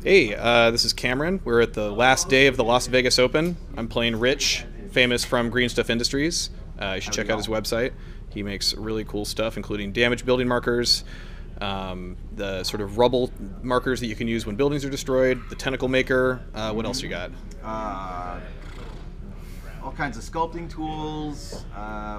Hey, this is Cameron. We're at the last day of the Las Vegas Open. I'm playing Rich, famous from Green Stuff Industries. You should check out his website. He makes really cool stuff, including damage building markers, the sort of rubble markers that you can use when buildings are destroyed, the tentacle maker. What else you got? All kinds of sculpting tools,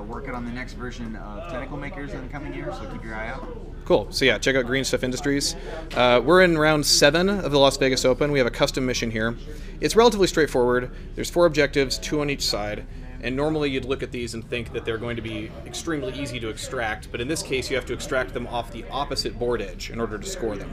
working on the next version of tentacle makers in the coming year, so keep your eye out. Cool. So yeah, check out Green Stuff Industries. We're in round 7 of the Las Vegas Open. We have a custom mission here. It's relatively straightforward. There's 4 objectives, 2 on each side. And normally you'd look at these and think that they're going to be extremely easy to extract, but in this case you have to extract them off the opposite board edge in order to score them.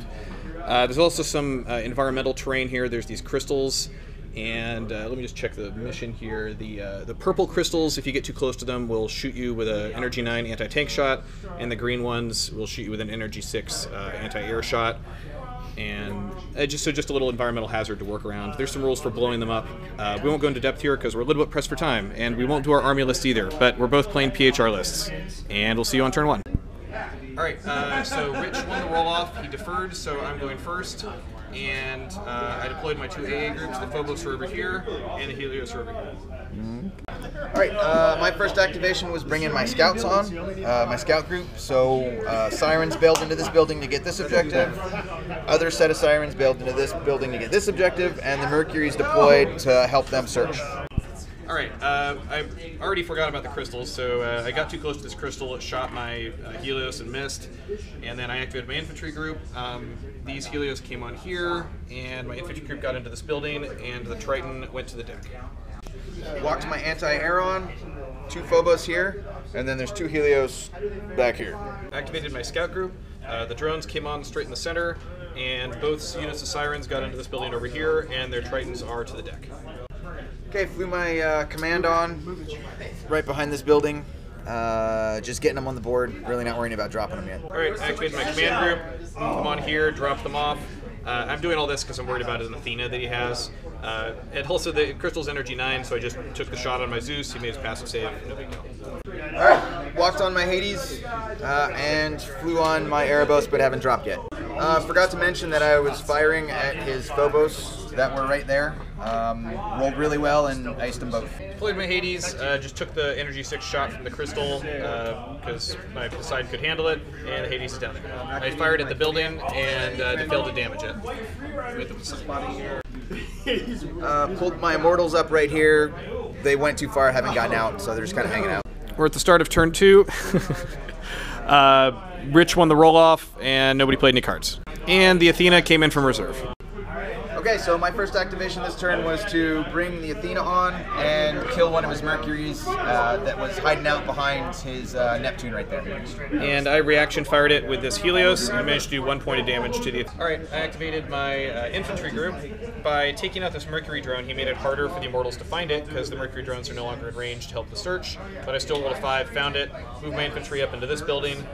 There's also some environmental terrain here. There's these crystals. And let me just check the mission here. The purple crystals, if you get too close to them, will shoot you with an Energy 9 anti-tank shot, and the green ones will shoot you with an Energy 6 anti-air shot. And just a little environmental hazard to work around. There's some rules for blowing them up. We won't go into depth here because we're a little bit pressed for time, and we won't do our army list either, but we're both playing PHR lists. And we'll see you on turn 1. Alright, so Rich won the roll-off. He deferred, so I'm going first. And I deployed my 2 AA groups. The Phobos are over here, and the Helios are over here. Alright, my first activation was bringing my scouts on, my scout group. So Sirens bailed into this building to get this objective. Other set of Sirens bailed into this building to get this objective, and the Mercury's deployed to help them search. Alright, I already forgot about the crystals, so I got too close to this crystal, it shot my Helios and missed, and then I activated my infantry group. These Helios came on here, and my infantry group got into this building, and the Triton went to the deck. Walked my anti-air on, 2 Phobos here, and then there's 2 Helios back here. Activated my scout group, the drones came on straight in the center, and both units of Sirens got into this building over here, and their Tritons are to the deck. Okay, flew my command on, right behind this building. Just getting them on the board, really not worrying about dropping them yet. Alright, activated my command group, come on here, drop them off. I'm doing all this because I'm worried about an Athena that he has. And also the Crystal's Energy 9, so I just took the shot on my Zeus, he made his passive save, no big deal. Alright, walked on my Hades, and flew on my Erebos, but haven't dropped yet. Forgot to mention that I was firing at his Phobos that were right there. Rolled really well and iced them both. Deployed my Hades, just took the Energy 6 shot from the Crystal because my Poseidon could handle it, and the Hades is down there. I fired at the building and they failed to damage it. With the Poseidon. Pulled my Immortals up right here. They went too far, haven't gotten out, so they're just kind of hanging out. We're at the start of turn 2. Rich won the roll-off, and nobody played any cards. And the Athena came in from reserve. Okay, so my first activation this turn was to bring the Athena on and kill one of his Mercuries that was hiding out behind his Neptune right there. And I reaction fired it with this Helios and managed to do 1 point of damage to the... Alright, I activated my infantry group. By taking out this Mercury drone, he made it harder for the Immortals to find it because the Mercury drones are no longer in range to help the search. But I still rolled a 5, found it, moved my infantry up into this building,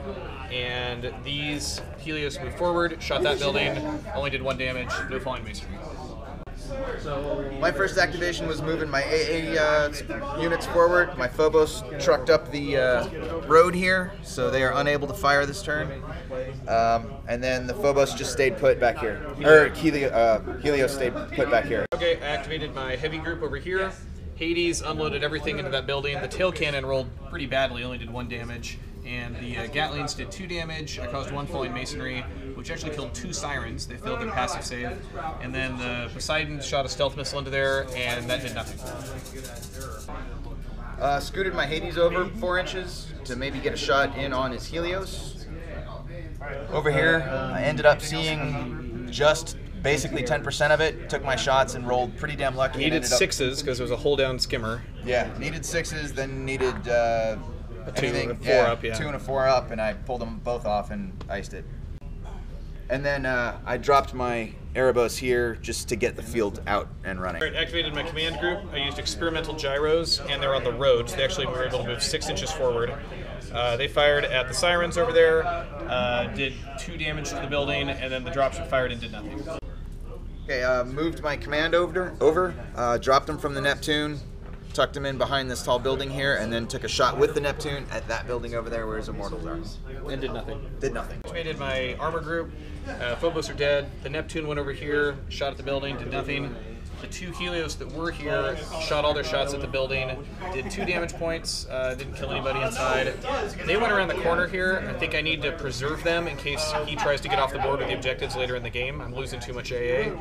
and these Helios moved forward, shot that building, only did 1 damage, no falling masonry. My first activation was moving my AA units forward. My Phobos trucked up the road here, so they are unable to fire this turn. And then the Phobos just stayed put back here. Or Helios stayed put back here. Okay, I activated my heavy group over here. Hades unloaded everything into that building. The tail cannon rolled pretty badly, only did 1 damage. And the Gatlings did 2 damage. I caused 1 falling masonry, which actually killed 2 Sirens. They failed their passive save. And then the Poseidon shot a stealth missile into there, and that did nothing. Scooted my Hades over 4 inches to maybe get a shot in on his Helios. Over here, I ended up seeing just basically 10% of it. Took my shots and rolled pretty damn lucky. Needed 6s because it was a hold down skimmer. Yeah, needed 6s, then needed... A 2 and a 4 up, yeah. 2 and a 4 up, and I pulled them both off and iced it. And then I dropped my Erebos here just to get the field out and running. I activated my command group. I used experimental gyros, and they're on the road, so they actually were able to move 6 inches forward. They fired at the Sirens over there, did 2 damage to the building, and then the dropship fired and did nothing. Okay, moved my command over, dropped them from the Neptune, tucked him in behind this tall building here, and then took a shot with the Neptune at that building over there where his immortals are. And did nothing. Did nothing. Activated my armor group. Phobos are dead. The Neptune went over here, shot at the building, did nothing. The two Helios that were here shot all their shots at the building, did 2 damage points, didn't kill anybody inside. They went around the corner here. I think I need to preserve them in case he tries to get off the board with the objectives later in the game. I'm losing too much AA.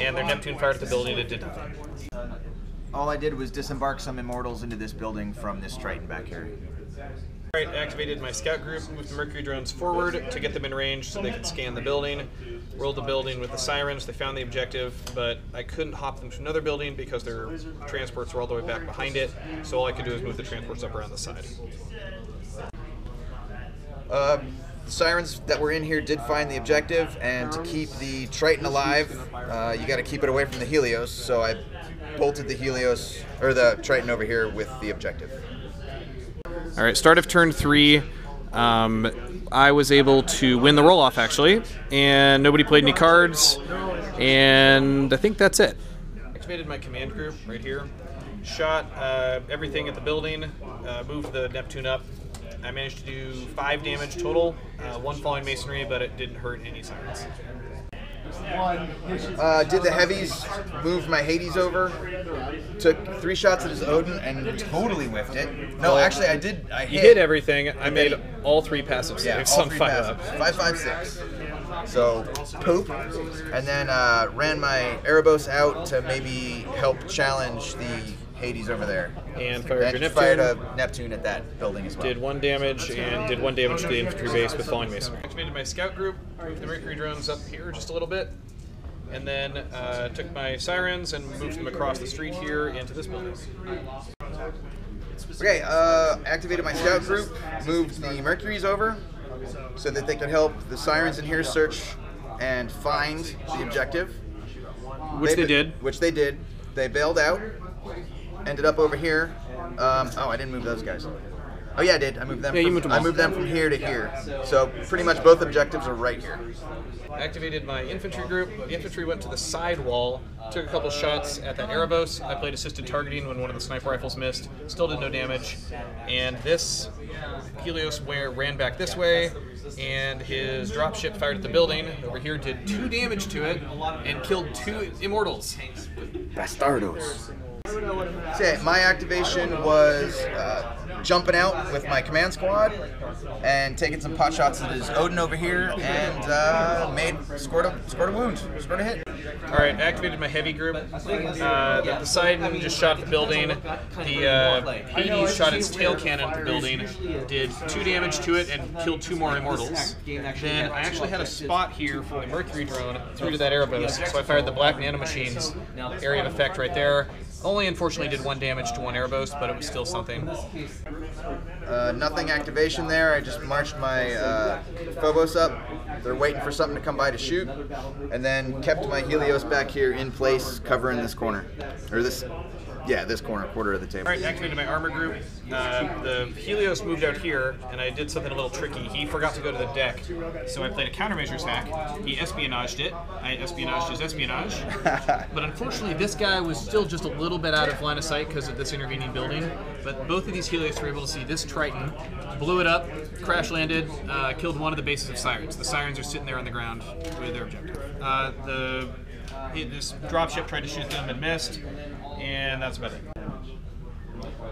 And their Neptune fired at the building, it did nothing. All I did was disembark some immortals into this building from this Triton back here. Alright, activated my scout group, moved the Mercury drones forward to get them in range so they could scan the building. Rolled the building with the sirens, they found the objective, but I couldn't hop them to another building because their transports were all the way back behind it, so all I could do is move the transports up around the side. The sirens that were in here did find the objective, and to keep the Triton alive, you got to keep it away from the Helios, so I bolted the Helios, or the Triton over here with the objective. All right, start of turn 3, I was able to win the roll-off, actually, and nobody played any cards, and I think that's it. Activated my command group right here, shot everything at the building, moved the Neptune up. I managed to do 5 damage total, 1 falling masonry, but it didn't hurt any sirens. Did the heavies, moved my Hades over, took 3 shots at his Odin and totally whiffed it. No, actually I did. You hit everything. I made all 3 passive saves. Yeah, all 3 passives. 5, 5, 6. So poop, and then ran my Erebos out to maybe help challenge the Hades over there. And fired your Neptune. Fired a Neptune at that building as well. Did 1 damage and did 1 damage to the infantry base with falling masonry. Activated my scout group, moved the Mercury drones up here just a little bit, and then took my sirens and moved them across the street here into this building. Okay, activated my scout group, moved the Mercuries over so that they could help the sirens in here search and find the objective. Which they did. Which they did. They bailed out. Ended up over here. Oh, I didn't move those guys. Oh yeah, I did. I moved them. Yeah, you moved them. I moved them from here to here. So pretty much both objectives are right here. Activated my infantry group. The infantry went to the side wall, took a couple shots at that Erebos. I played assisted targeting when one of the sniper rifles missed. Still did no damage. And this Helios ran back this way, and his dropship fired at the building. Over here did 2 damage to it and killed 2 immortals. Bastardos. So my activation was jumping out with my command squad and taking some pot shots at his Odin over here, and scored a wound, scored a hit. All right, activated my heavy group. The Poseidon just shot at the building. The Hades shot its tail cannon at the building, did 2 damage to it and killed 2 more immortals. Then I actually had a spot here for the Mercury drone through to that Erebos, so I fired the black nanomachines area of effect right there. Only unfortunately did 1 damage to 1 Erebos, but it was still something. Nothing activation there. I just marched my Phobos up. They're waiting for something to come by to shoot, and then kept my Helios back here in place, covering this corner, or this corner, quarter of the table. All right, activated my armor group. The Helios moved out here, and I did something a little tricky. He forgot to go to the deck, so I played a countermeasures hack. He espionaged it. I espionaged his espionage. But unfortunately, this guy was still just a little bit out of line of sight because of this intervening building. But both of these Helios were able to see this Triton, blew it up, crash landed, killed one of the bases of Sirens. The Sirens are sitting there on the ground with their objective. This dropship tried to shoot them and missed, and that's about it.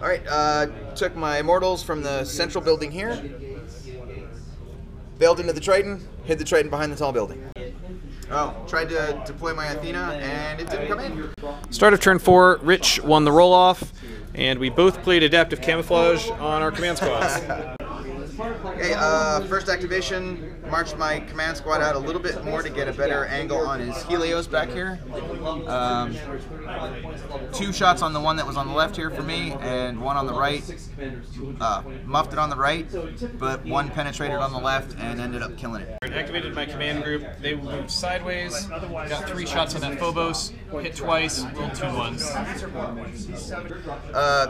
All right, took my immortals from the central building here, bailed into the Triton, hid the Triton behind the tall building. Oh, tried to deploy my Athena, and it didn't come in. Start of turn 4, Rich won the roll-off, and we both played adaptive camouflage on our command squads. Okay, first activation, marched my command squad out a little bit more to get a better angle on his Helios back here. 2 shots on the one that was on the left here for me, and 1 on the right. Muffed it on the right, but 1 penetrated on the left and ended up killing it. Activated my command group. They moved sideways, got 3 shots on that Phobos, hit twice, rolled 2 ones.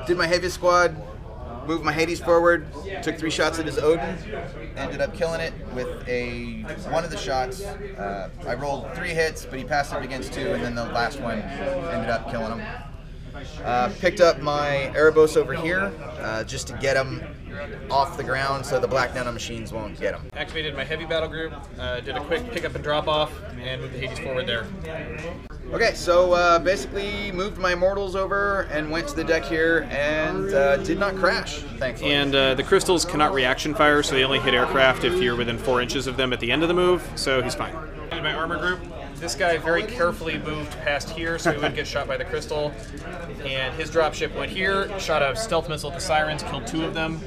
Did my heaviest squad. Moved my Hades forward, took 3 shots at his Odin, ended up killing it with one of the shots. I rolled 3 hits, but he passed it against 2, and then the last one ended up killing him. Picked up my Erebos over here just to get them off the ground so the black nano machines won't get them. Activated my heavy battle group, did a quick pick up and drop off, and moved the Hades forward there. Okay, so basically moved my Immortals over and went to the deck here and did not crash, thankfully. And the crystals cannot reaction fire, so they only hit aircraft if you're within 4 inches of them at the end of the move, so he's fine. In my armor group, this guy very carefully moved past here so he wouldn't get shot by the crystal. And his dropship went here, shot a stealth missile at the Sirens, killed 2 of them.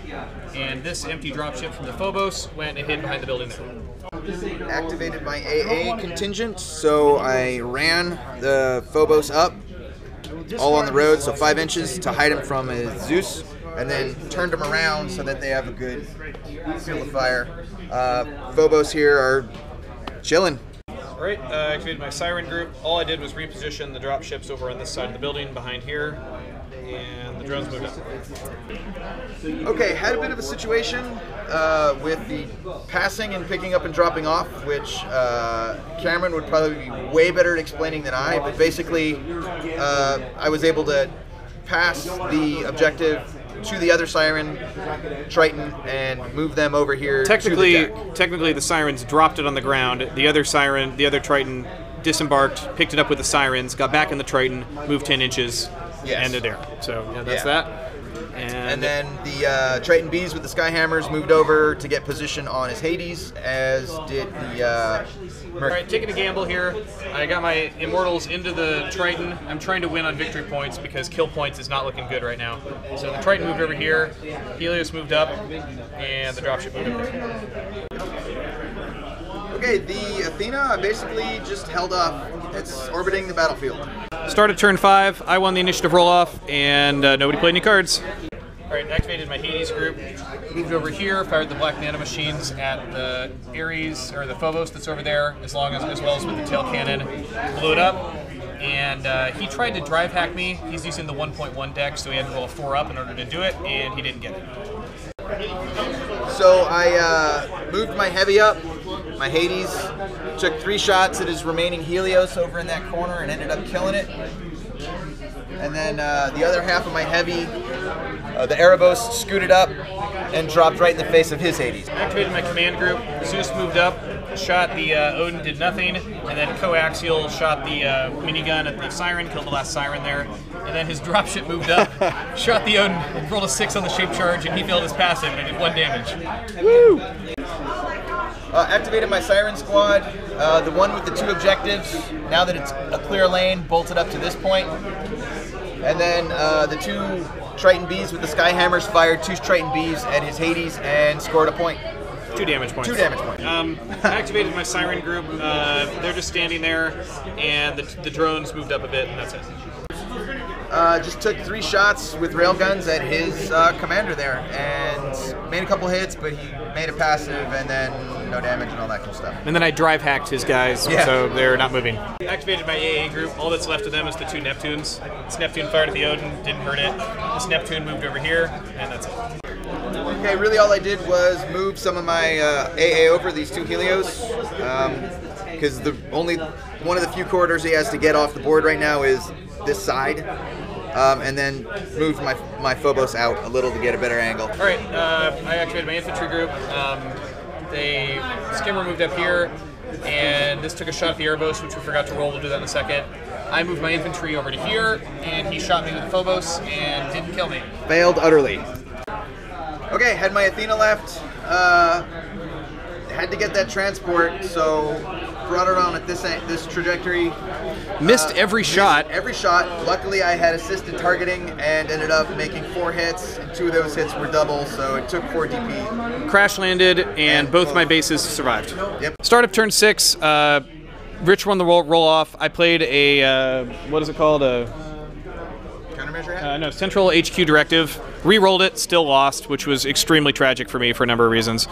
And this empty dropship from the Phobos went and hid behind the building there. Activated my AA contingent, so I ran the Phobos up, all on the road, so 5 inches to hide him from his Zeus, and then turned them around so that they have a good field of fire. Phobos here are chilling. Alright, activated my Siren group. All I did was reposition the drop ships over on this side of the building behind here, and the drones moved up. Okay, had a bit of a situation with the passing and picking up and dropping off, which Cameron would probably be way better at explaining than I, but basically I was able to pass the objective to the other Siren, Triton, and move them over here to the deck. Technically, the Sirens dropped it on the ground. The other Siren, the other Triton, disembarked, picked it up with the Sirens, got back in the Triton, moved 10 inches, ended there. So yeah, that's that. And then the Triton Bs with the Skyhammers moved over to get position on his Hades, as did the Alright, taking a gamble here. I got my Immortals into the Triton. I'm trying to win on victory points because kill points is not looking good right now. So the Triton moved over here, Helios moved up, and the dropship moved up there. Okay, the Athena basically just held off. It's orbiting the battlefield. Started turn 5, I won the initiative roll-off, and nobody played any cards. Alright, activated my Hades group, moved over here, fired the black nano machines at the Ares, or the Phobos that's over there, as well as with the tail cannon, blew it up, and he tried to drive hack me. He's using the 1.1 deck, so he had to roll a 4 up in order to do it, and he didn't get it. So I moved my heavy up, my Hades, took 3 shots at his remaining Helios over in that corner and ended up killing it. And then the other half of my heavy, the Erebos, scooted up and dropped right in the face of his Hades. Activated my command group. Zeus moved up, shot the Odin, did nothing, and then coaxial shot the minigun at the Siren, killed the last Siren there. And then his dropship moved up, shot the Odin, rolled a 6 on the shape charge, and he failed his passive, and I did 1 damage. Woo! Activated my Siren squad, the one with the 2 objectives, now that it's a clear lane, bolted up to this point. And then the 2 Triton Bs with the Skyhammers fired 2 Triton Bs at his Hades and scored a point. 2 damage points. 2 damage points. Activated my Siren group. They're just standing there, and the drones moved up a bit, and that's it. Just took 3 shots with railguns at his commander there, and made a couple hits, but he made a passive, and then no damage and all that cool stuff. And then I drive hacked his guys, so they're not moving. Activated my AA group. All that's left of them is the 2 Neptunes. This Neptune fired at the Odin, didn't hurt it. This Neptune moved over here, and that's it. Okay, really all I did was move some of my AA over these 2 Helios, because the only one of the few corridors he has to get off the board right now is this side, and then moved my Phobos out a little to get a better angle. All right, I activated my infantry group. The skimmer moved up here, and this took a shot at the Erebos, which we forgot to roll. We'll do that in a second. I moved my infantry over to here, and he shot me with the Phobos and didn't kill me. Failed utterly. Okay, had my Athena left. Had to get that transport, so brought it on at this trajectory. Missed every shot. Every shot. Luckily, I had assisted targeting and ended up making 4 hits, and 2 of those hits were double, so it took 4 DP. Crash landed, and both my bases survived. Yep. Start of turn 6. Rich won the roll off. I played a what is it called? Countermeasure hat? No, Central HQ Directive. Re-rolled it, still lost, which was extremely tragic for me for a number of reasons.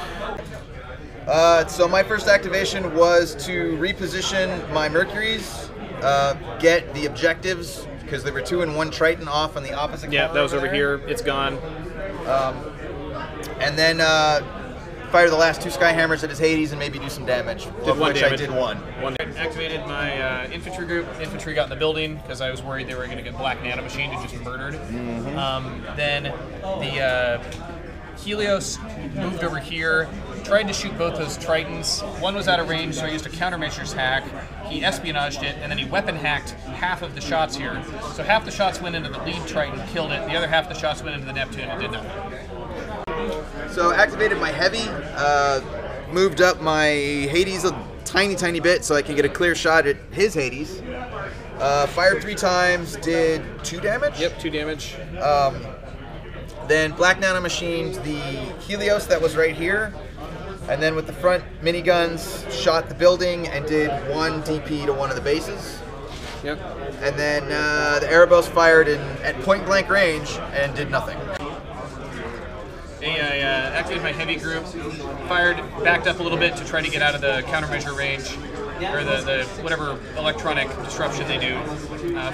So my first activation was to reposition my Mercuries, get the objectives, because there were 2 and 1 Triton off on the opposite corner. Yeah, that was over here. It's gone. And then fire the last 2 Skyhammers at his Hades and maybe do some damage. Of which I did one. Activated my infantry group. Infantry got in the building because I was worried they were going to get black nanomachined and just murdered. Then the Helios moved over here, tried to shoot both those Tritons. One was out of range, so I used a countermeasures hack. He espionaged it, and then he weapon hacked half of the shots here. So half the shots went into the lead Triton, killed it. The other half of the shots went into the Neptune and did nothing. So activated my heavy, moved up my Hades a tiny bit so I can get a clear shot at his Hades. Fired 3 times, did 2 damage? Yep, 2 damage. Then black nanomachined the Helios that was right here. And then with the front miniguns, shot the building and did 1 DP to one of the bases. Yep. And then the Erebos fired at point blank range and did nothing. I activated my heavy group, backed up a little bit to try to get out of the countermeasure range, or the whatever electronic disruption they do.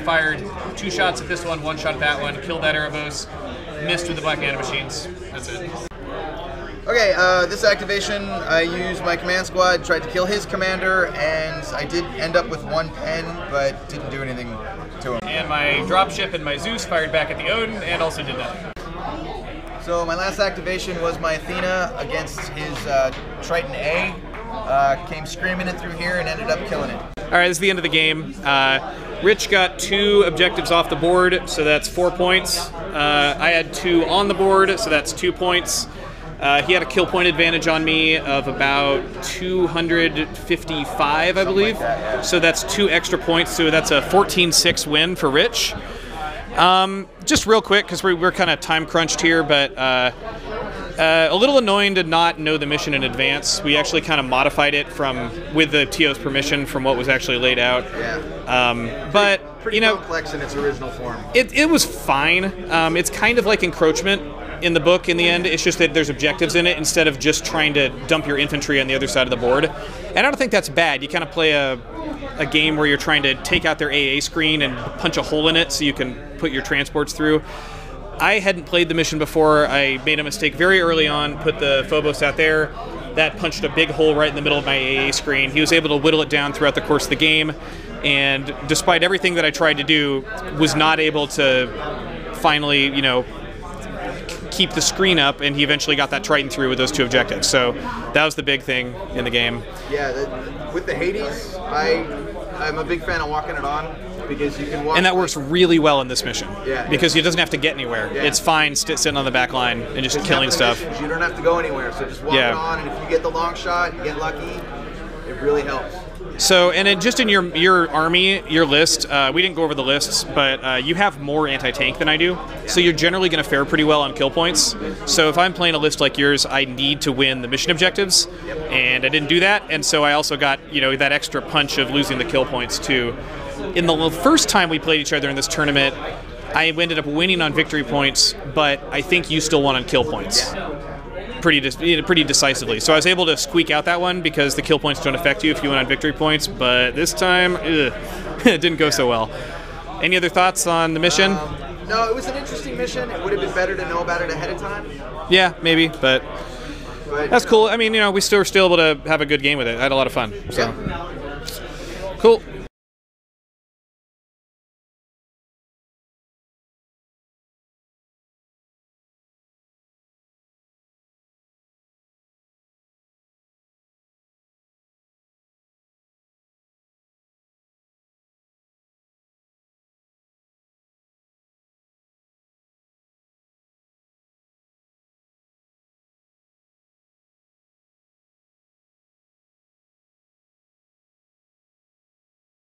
Fired 2 shots at this one, 1 shot at that one, killed that Erebos, missed with the black nanomachines. That's it. Okay, this activation, I used my command squad, tried to kill his commander, and I did end up with 1 pen, but didn't do anything to him. And my dropship and my Zeus fired back at the Odin, and also did nothing. So my last activation was my Athena against his Triton A. Came screaming it through here and ended up killing it. All right, this is the end of the game. Rich got 2 objectives off the board, so that's 4 points. I had 2 on the board, so that's 2 points. He had a kill point advantage on me of about 255, I believe. Like that, yeah. So that's 2 extra points, so that's a 14-6 win for Rich. Just real quick, because we're kind of time crunched here, but a little annoying to not know the mission in advance. We actually kind of modified it with the TO's permission from what was actually laid out. Yeah. But pretty complex in its original form. It was fine. It's kind of like encroachment in the book in the end. It's just that there's objectives in it instead of just trying to dump your infantry on the other side of the board. And I don't think that's bad. You kind of play a game where you're trying to take out their AA screen and punch a hole in it so you can put your transports through. I hadn't played the mission before. I made a mistake very early on, put the Phobos out there. That punched a big hole right in the middle of my AA screen. He was able to whittle it down throughout the course of the game, and despite everything that I tried to do, was not able to finally, keep the screen up, and he eventually got that Triton through with those 2 objectives. So that was the big thing in the game. Yeah, with the Hades, I'm a big fan of walking it on, because you can walk. And that works really well in this mission. Yeah. Because he doesn't have to get anywhere. Yeah. It's fine sitting on the back line and just killing stuff. Missions, you don't have to go anywhere, so just walk it on, and if you get the long shot, you get lucky, it really helps. So, and just in your army, your list, we didn't go over the lists, but you have more anti-tank than I do, so you're generally going to fare pretty well on kill points. So if I'm playing a list like yours, I need to win the mission objectives, and I didn't do that, and so I also got, that extra punch of losing the kill points too. In the first time we played each other in this tournament, I ended up winning on victory points, but I think you still won on kill points. Pretty decisively. So I was able to squeak out that one because the kill points don't affect you if you win on victory points, but this time, it didn't go so well. Any other thoughts on the mission? No, it was an interesting mission. It would have been better to know about it ahead of time. Yeah, maybe, but that's cool. I mean, we still were able to have a good game with it. I had a lot of fun. So. Cool.